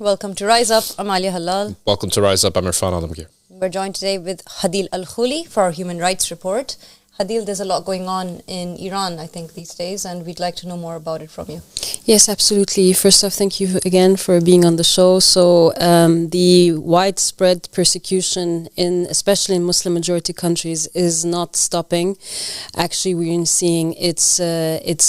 Welcome to Rise Up. I'm Alia Halal. Welcome to Rise Up. I'm Irfan Alamgir. We're joined today with Hadil Elkhouly for our Human Rights Report. Hadil, there's a lot going on in Iran, I think, these days, and we'd like to know more about it from you. Yes, absolutely. First off, thank you again for being on the show. So the widespread persecution, especially in Muslim-majority countries, is not stopping. Actually, we're seeing it's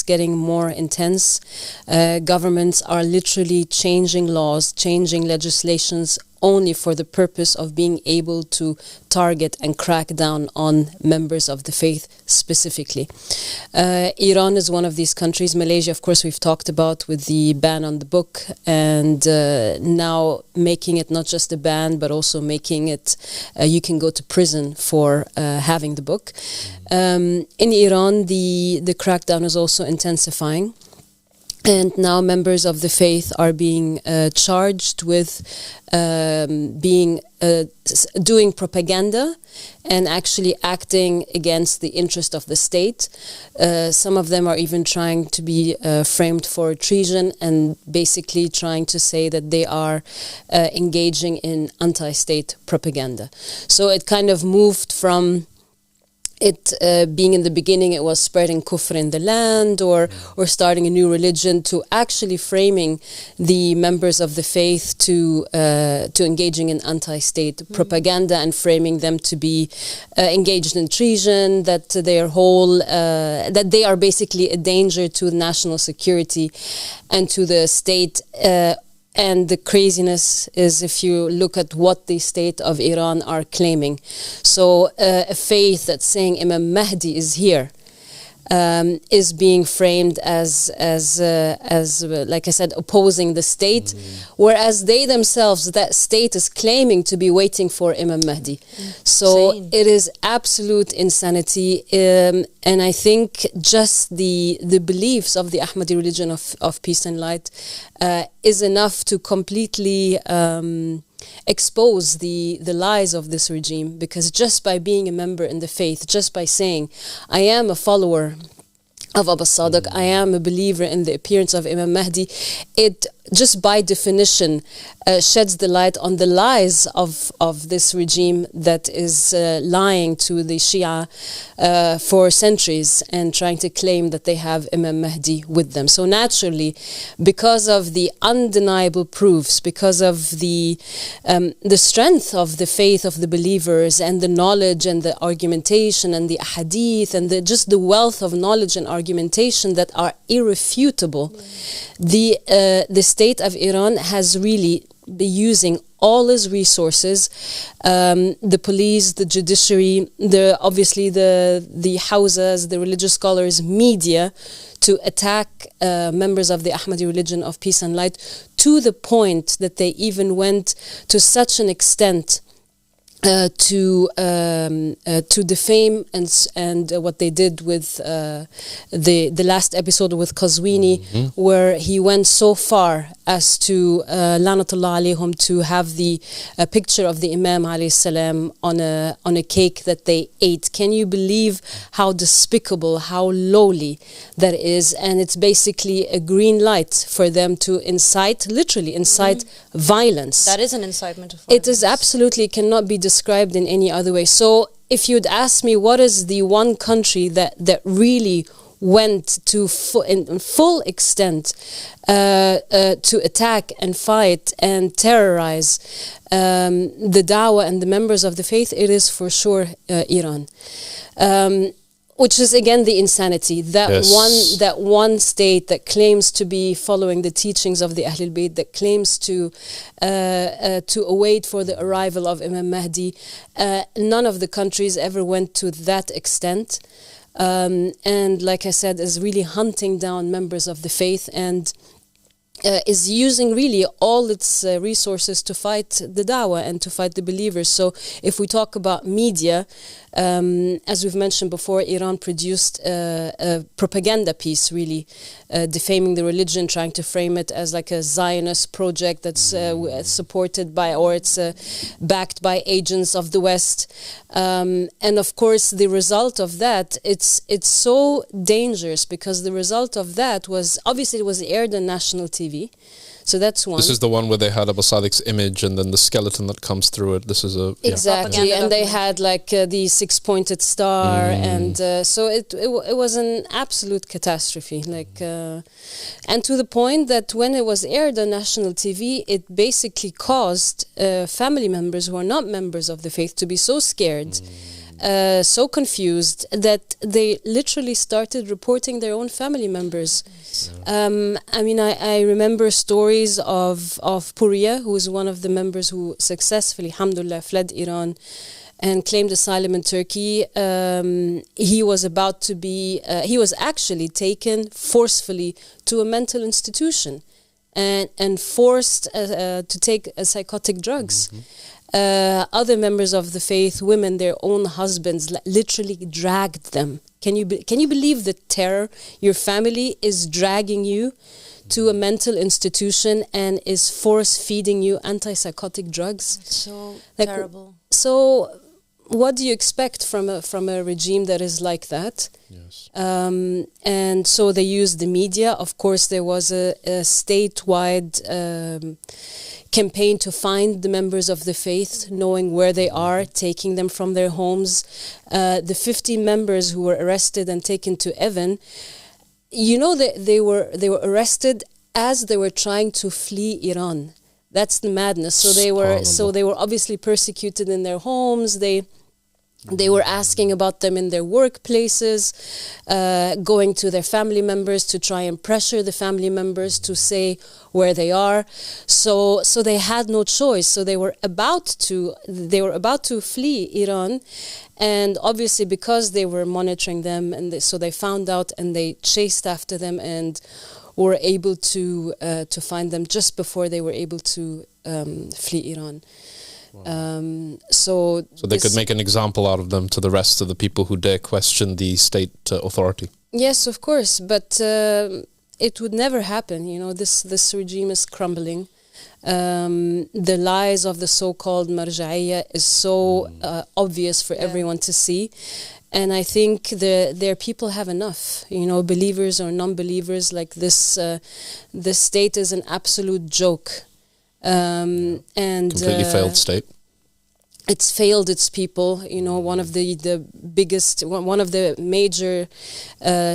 getting more intense. Governments are literally changing laws, changing legislations only for the purpose of being able to target and crack down on members of the faith specifically. Iran is one of these countries. Malaysia, of course, we've talked about with the ban on the book, and now making it not just a ban, but also making it you can go to prison for having the book. In Iran, the crackdown is also intensifying. And now members of the faith are being charged with doing propaganda and actually acting against the interest of the state. Some of them are even trying to be framed for treason and basically trying to say that they are engaging in anti-state propaganda. So it kind of moved from being in the beginning, it was spreading kufr in the land or starting a new religion, to actually framing the members of the faith to engaging in anti-state propaganda and framing them to be engaged in treason, that that they are basically a danger to national security and to the state. And the craziness is if you look at what the state of Iran are claiming. So a faith that's saying Imam Mahdi is here is being framed as like I said, opposing the state, whereas they themselves, that state is claiming to be waiting for Imam Mahdi. So it is absolute insanity, and I think just the beliefs of the Ahmadi religion of peace and light is enough to completely expose the lies of this regime, because just by being a member in the faith, just by saying I am a follower of Abu Sadiq, I am a believer in the appearance of Imam Mahdi, it just by definition sheds the light on the lies of this regime that is lying to the Shia for centuries and trying to claim that they have Imam Mahdi with them. So naturally, because of the undeniable proofs, because of the strength of the faith of the believers and the knowledge and the argumentation and the hadith and just the wealth of knowledge and argumentation that are irrefutable, the state of Iran has really been using all its resources, the police, the judiciary, obviously the houses, the religious scholars, media, to attack members of the Ahmadi religion of peace and light, to the point that they even went to such an extent to defame and what they did with the last episode with Qazwini, where he went so far as to Lanatullah alayhum, to have the picture of the Imam alayhi salam on a cake that they ate. Can you believe how despicable, how lowly that is? And it's basically a green light for them to literally incite violence. That is an incitement of violence. It is absolutely, cannot be described in any other way. So if you'd ask me what is the one country that really went to in full extent to attack and fight and terrorize the dawah and the members of the faith, it is for sure Iran. Which is again the insanity, that one state that claims to be following the teachings of the Ahlul Bayt, that claims to await for the arrival of Imam Mahdi. None of the countries ever went to that extent, and like I said, is really hunting down members of the faith and is using really all its resources to fight the dawah and to fight the believers. So if we talk about media, as we've mentioned before, Iran produced a propaganda piece, really defaming the religion, trying to frame it as like a Zionist project that's supported by, or it's backed by agents of the West. And of course, the result of that, it's so dangerous, because the result of that was, obviously it was aired on national TV, TV. So that's one. This is the one where they had Abu Sadiq's image and then the skeleton that comes through it. This is a... Exactly, and they had like the six-pointed star, and so it was an absolute catastrophe. Like, and to the point that when it was aired on national TV, it basically caused family members who are not members of the faith to be so scared, so confused, that they literally started reporting their own family members. I mean, I remember stories of Puria, who was one of the members who successfully, alhamdulillah, fled Iran and claimed asylum in Turkey. He was about to be, he was actually taken forcefully to a mental institution and forced to take psychotic drugs. Other members of the faith, women, their own husbands, literally dragged them. Can you believe the terror? Your family is dragging you to a mental institution and is force-feeding you antipsychotic drugs. It's so terrible. So what do you expect from a regime that is like that? Yes. And so they used the media. Of course, there was a statewide campaign to find the members of the faith, knowing where they are, taking them from their homes. The 50 members who were arrested and taken to Evan, you know, they were arrested as they were trying to flee Iran. That's the madness. So they were obviously persecuted in their homes. They were asking about them in their workplaces, going to their family members to try and pressure the family members to say where they are. So they had no choice. So they were about to flee Iran, and obviously because they were monitoring them, and so they found out and they chased after them and were able to find them just before they were able to flee Iran. Wow. So they could make an example out of them to the rest of the people who dare question the state authority. Yes, of course, but it would never happen. You know, this regime is crumbling. The lies of the so-called marja'iyya is so obvious for everyone to see. And I think their people have enough, you know, believers or non-believers. Like this state is an absolute joke. And completely failed state. It's failed its people. You know, one of the major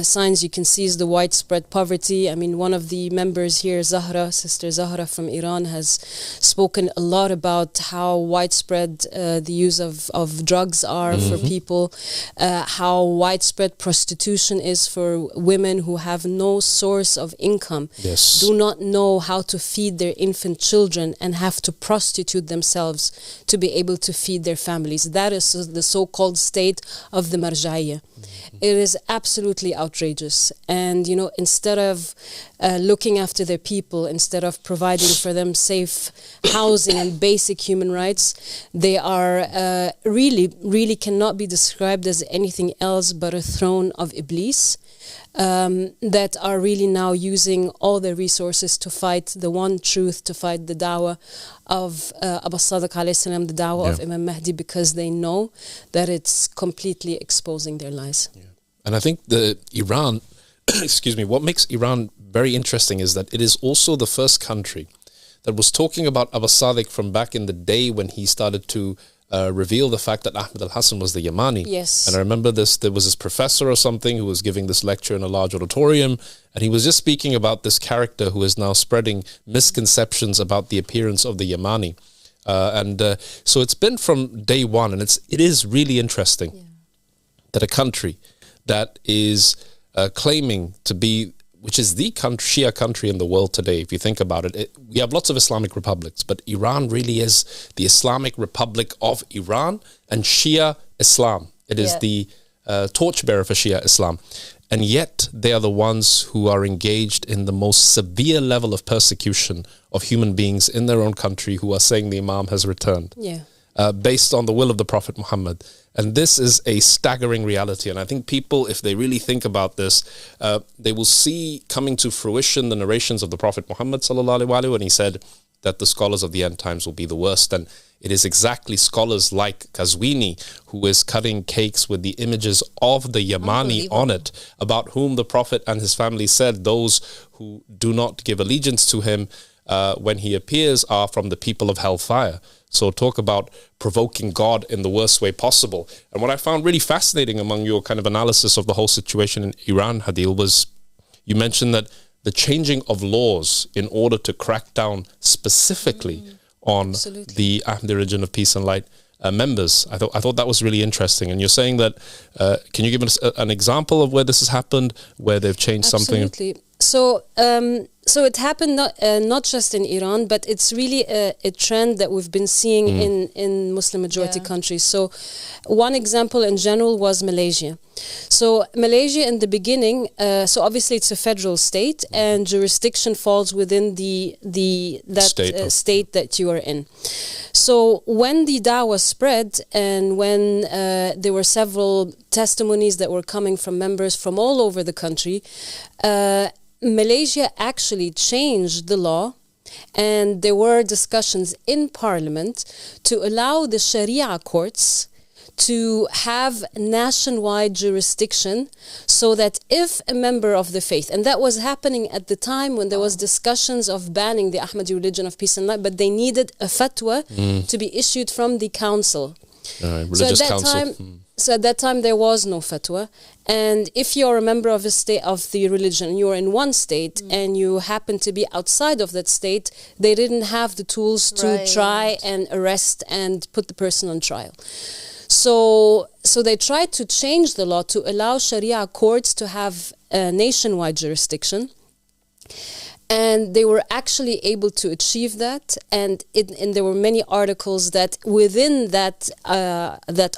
signs you can see is the widespread poverty. I mean, one of the members here, Sister Zahra from Iran, has spoken a lot about how widespread the use of drugs are for people, how widespread prostitution is for women who have no source of income, do not know how to feed their infant children and have to prostitute themselves to be able to feed their families. That is the so-called state of the marja'iyya. It is absolutely outrageous. And, you know, instead of looking after their people, instead of providing for them safe housing and basic human rights, they are really cannot be described as anything else but a throne of Iblis. That are really now using all their resources to fight the one truth, to fight the dawah of Abu Sadiq alayhi salam, the dawah of Imam Mahdi, because they know that it's completely exposing their lies. Yeah. And I think Iran, excuse me, what makes Iran very interesting is that it is also the first country that was talking about Abu Sadiq from back in the day when he started to reveal the fact that Ahmad al-Hassan was the Yamani. Yes. And I remember there was this professor or something who was giving this lecture in a large auditorium, and he was just speaking about this character who is now spreading misconceptions about the appearance of the Yamani. So it's been from day one, and it is really interesting that a country that is claiming to be, which is the Shia country in the world today, if you think about it. We have lots of Islamic republics, but Iran really is the Islamic Republic of Iran and Shia Islam. It is the torchbearer for Shia Islam. And yet they are the ones who are engaged in the most severe level of persecution of human beings in their own country, who are saying the Imam has returned. Based on the will of the Prophet Muhammad. And this is a staggering reality. And I think people, if they really think about this, they will see coming to fruition the narrations of the Prophet Muhammad sallallahu alaihi wasallam when he said, that the scholars of the end times will be the worst. And it is exactly scholars like Qazwini who is cutting cakes with the images of the Yamani on it, about whom the Prophet and his family said those who do not give allegiance to him when he appears are from the people of hellfire. So talk about provoking God in the worst way possible. And what I found really fascinating among your kind of analysis of the whole situation in Iran, Hadil, was you mentioned that the changing of laws in order to crack down specifically on the Ahmadi religion of peace and light members. I thought that was really interesting. And you're saying that, can you give us an example of where this has happened, where they've changed something? Absolutely. So it happened not just in Iran, but it's really a trend that we've been seeing in Muslim majority countries. So one example in general was Malaysia. So Malaysia in the beginning, so obviously it's a federal state and jurisdiction falls within that state that you are in. So when the da'wah spread and when there were several testimonies that were coming from members from all over the country, Malaysia actually changed the law, and there were discussions in parliament to allow the Sharia courts to have nationwide jurisdiction, so that if a member of the faith, and that was happening at the time when there was discussions of banning the Ahmadi religion of peace and light, but they needed a fatwa to be issued from the council. Religious council. So at that time there was no fatwa, and if you're a member of a state of the religion, you're in one state and you happen to be outside of that state, they didn't have the tools to try and arrest and put the person on trial. So they tried to change the law to allow Sharia courts to have a nationwide jurisdiction. And they were actually able to achieve that, and there were many articles that within that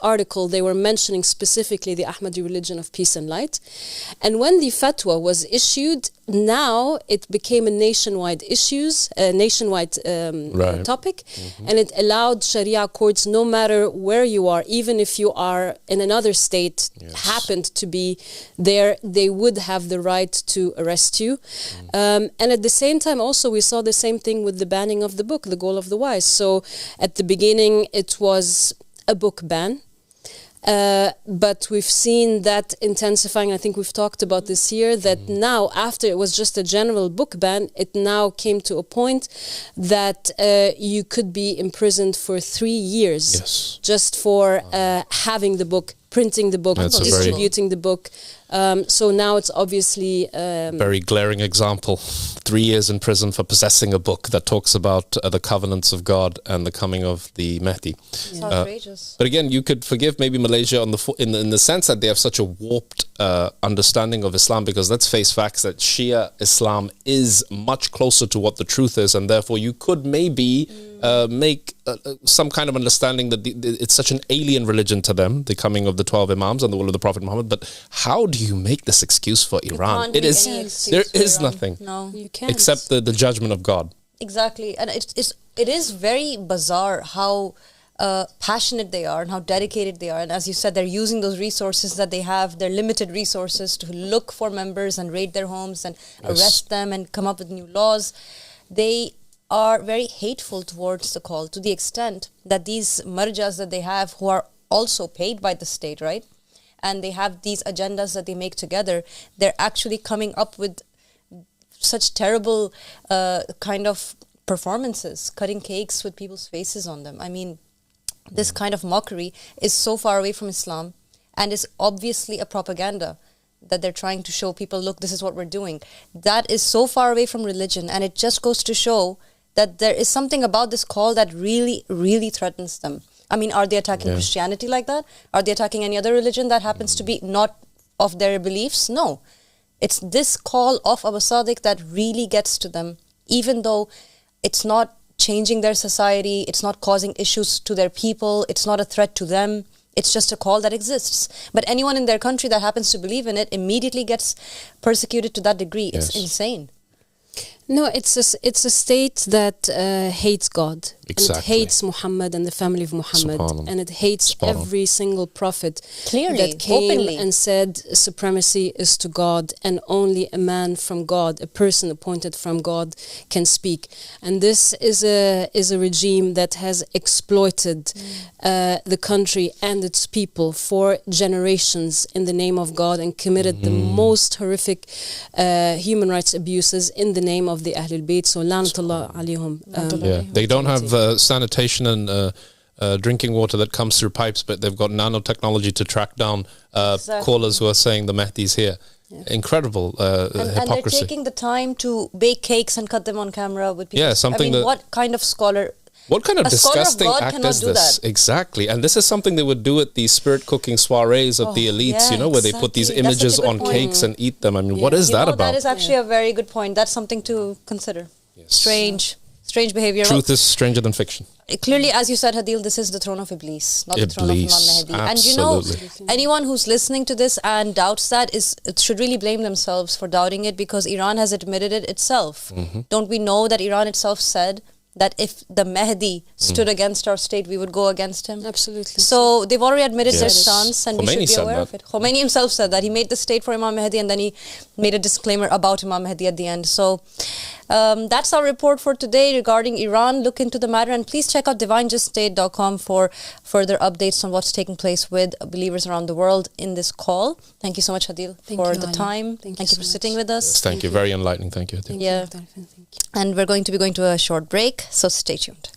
article they were mentioning specifically the Ahmadi religion of peace and light. And when the fatwa was issued, now it became a nationwide topic, and it allowed Sharia courts, no matter where you are, even if you are in another state, happened to be there, they would have the right to arrest you. And at the same time also we saw the same thing with the banning of the book, The Goal of the Wise. So at the beginning it was a book ban, but we've seen that intensifying. I think we've talked about this here, that now after it was just a general book ban, it now came to a point that you could be imprisoned for 3 years just for having the book, printing the book, distributing the book. So now it's obviously very glaring example. 3 years in prison for possessing a book that talks about the covenants of God and the coming of the Mahdi. It's outrageous. But again, you could forgive maybe Malaysia in the sense that they have such a warped understanding of Islam, because let's face facts that Shia Islam is much closer to what the truth is, and therefore you could maybe make some kind of understanding that it's such an alien religion to them, the coming of the 12 Imams and the will of the Prophet Muhammad. But how do you make this excuse for Iran? There is nothing. No, you can't. Except the judgment of God. Exactly. And it is very bizarre how passionate they are and how dedicated they are. And as you said, they're using those resources that they have, their limited resources, to look for members and raid their homes and arrest them and come up with new laws. They are very hateful towards the call, to the extent that these marjas that they have, who are also paid by the state, right? And they have these agendas that they make together, they're actually coming up with such terrible kind of performances, cutting cakes with people's faces on them. I mean, this kind of mockery is so far away from Islam, and is obviously a propaganda that they're trying to show people, look, this is what we're doing. That is so far away from religion, and it just goes to show that there is something about this call that really, really threatens them. I mean, are they attacking Christianity like that? Are they attacking any other religion that happens to be not of their beliefs? No. It's this call of Abu Sadiq that really gets to them, even though it's not changing their society, it's not causing issues to their people, it's not a threat to them. It's just a call that exists. But anyone in their country that happens to believe in it immediately gets persecuted to that degree. It's insane. No, it's a state that hates God. Exactly. And it hates Muhammad and the family of Muhammad. Subhanallah. And it hates every single prophet Clearly, that came openly. and said supremacy is to God, and only a man from God, a person appointed from God, can speak. And this is a regime that has exploited the country and its people for generations in the name of God, and committed the most horrific human rights abuses in the name of the Ahlul Bayt. So lanatullah alayhum. They don't have sanitation and drinking water that comes through pipes, but they've got nanotechnology to track down callers who are saying the Mahdi's here. Incredible hypocrisy. And they're taking the time to bake cakes and cut them on camera with people. Yeah, something I mean, that- what kind of scholar... What kind of A scholar of disgusting God act cannot is do this? that. Exactly. And this is something they would do at the spirit cooking soirees of the elites, yeah, where they put these exactly. That's images such a on good point. cakes and eat them. I mean, what is that about? That is actually a very good point. That's something to consider. Yes. Strange behavior. Truth is stranger than fiction. Clearly, as you said, Hadil, this is the throne of Iblis, not the throne of Imam Mahdi. And you know, anyone who's listening to this and doubts that should really blame themselves for doubting it, because Iran has admitted it itself. Don't we know that Iran itself said that if the Mahdi stood against our state, we would go against him? Absolutely. So they've already admitted their Yes. stance, and Khomeini we should be said aware that. of it. Khomeini himself said that. He made the state for Imam Mahdi, and then he made a disclaimer about Imam Mahdi at the end. So that's our report for today regarding Iran. Look into the matter, and please check out divinejuststate.com for further updates on what's taking place with believers around the world in this call. Thank you so much, Hadil, for the time. Thank you for sitting with us. Yes, thank you. Very enlightening. Thank you. Thank Yeah. you. Thank you. And we're going to be going to a short break, so stay tuned.